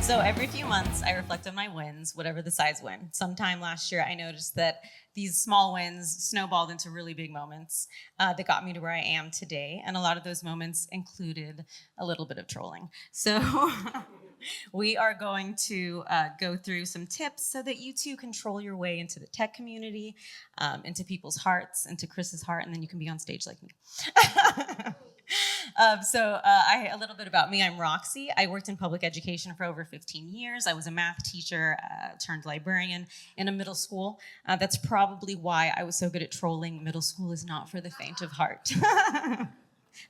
So every few months, I reflect on my wins, whatever the size win. Sometime last year, I noticed that these small wins snowballed into really big moments that got me to where I am today. And a lot of those moments included a little bit of trolling. So we are going to go through some tips so that you too control your way into the tech community, into people's hearts, into Chris's heart, and then you can be on stage like me. A little bit about me. I'm Roxy. I worked in public education for over 15 years. I was a math teacher turned librarian in a middle school. That's probably why I was so good at trolling. Middle school is not for the faint of heart.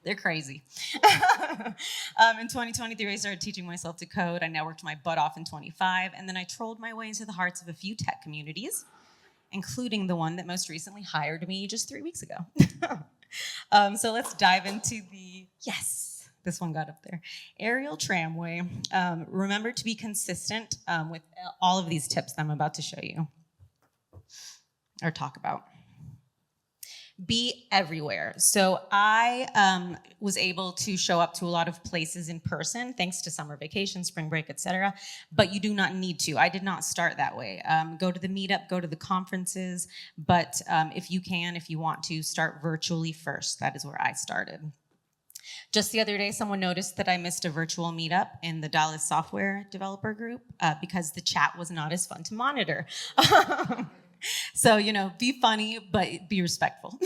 They're crazy. In 2023, I started teaching myself to code. I now worked my butt off in 25, and then I trolled my way into the hearts of a few tech communities, including the one that most recently hired me just 3 weeks ago. So let's dive into this one got up there. Aerial tramway. Remember to be consistent with all of these tips that I'm about to show you or talk about. Be everywhere. So I was able to show up to a lot of places in person thanks to summer vacation, spring break, etc. But you do not need to. I did not start that way. Go to the meetup, go to the conferences, but if you want to, start virtually first. That is where I started. Just the other day, someone noticed that I missed a virtual meetup in the Dallas software developer group because the chat was not as fun to monitor. So, be funny, but be respectful.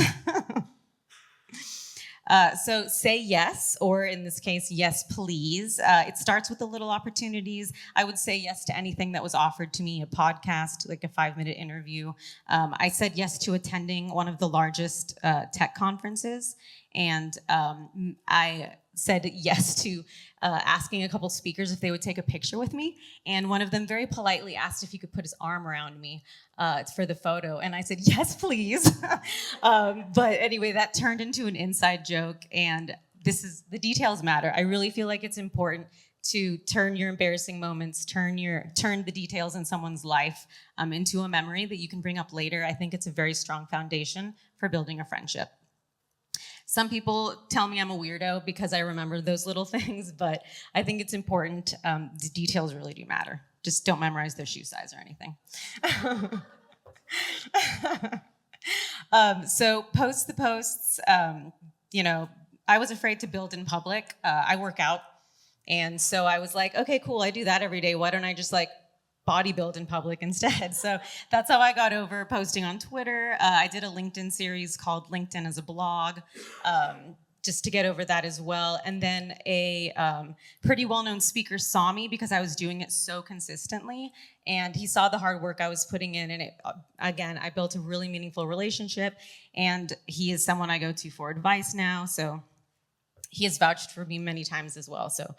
So say yes, or in this case, yes, please. It starts with the little opportunities. I would say yes to anything that was offered to me, a podcast, like a 5-minute interview. I said yes to attending one of the largest tech conferences, and I said yes to asking a couple speakers if they would take a picture with me. And one of them very politely asked if he could put his arm around me for the photo. And I said, yes, please. But anyway, that turned into an inside joke. And the details matter. I really feel like it's important to turn your embarrassing moments, turn the details in someone's life into a memory that you can bring up later. I think it's a very strong foundation for building a friendship. Some people tell me I'm a weirdo because I remember those little things, but I think it's important. The details really do matter. Just don't memorize their shoe size or anything. So post the posts. I was afraid to build in public. I work out, and so I was like, okay, cool, I do that every day. Why don't I just bodybuild in public instead? So that's how I got over posting on Twitter. I did a LinkedIn series called LinkedIn as a Blog, just to get over that as well. And then a pretty well-known speaker saw me because I was doing it so consistently, and he saw the hard work I was putting in, and I built a really meaningful relationship, and he is someone I go to for advice now, so he has vouched for me many times as well. So,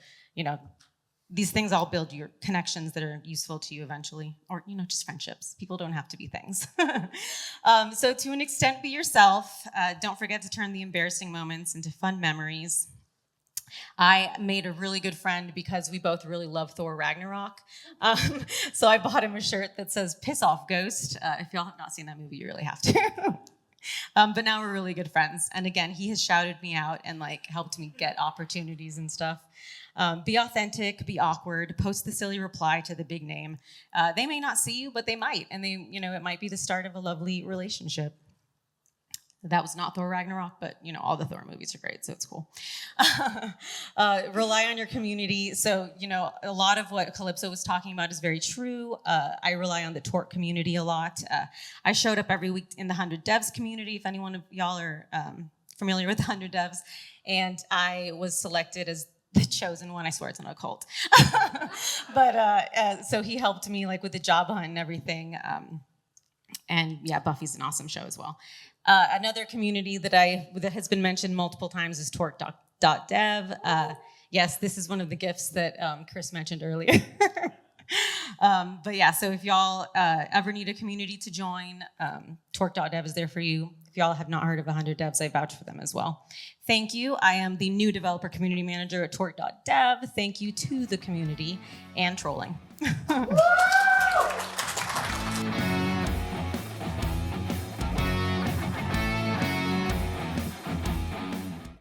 these things all build your connections that are useful to you eventually, or, just friendships. People don't have to be things. So to an extent, be yourself. Don't forget to turn the embarrassing moments into fun memories. I made a really good friend because we both really love Thor Ragnarok. So I bought him a shirt that says, "Piss off, Ghost." If y'all have not seen that movie, you really have to. But now we're really good friends. And again, he has shouted me out and helped me get opportunities and stuff. Be authentic, be awkward, post the silly reply to the big name. They may not see you, but they might. And it might be the start of a lovely relationship. That was not Thor Ragnarok, but all the Thor movies are great, so it's cool. Rely on your community. So, a lot of what Calypso was talking about is very true. I rely on the Torque community a lot. I showed up every week in the 100 Devs community, if anyone of y'all are familiar with the 100 Devs. And I was selected as the chosen one. I swear it's not a cult. But so he helped me with the job hunt and everything. And yeah, Buffy's an awesome show as well. Another community that has been mentioned multiple times is torque.dev. Yes, this is one of the gifts that Chris mentioned earlier. But yeah, so if y'all ever need a community to join, torque.dev is there for you. If y'all have not heard of 100 Devs, I vouch for them as well. Thank you. I am the new developer community manager at torque.dev. Thank you to the community and trolling.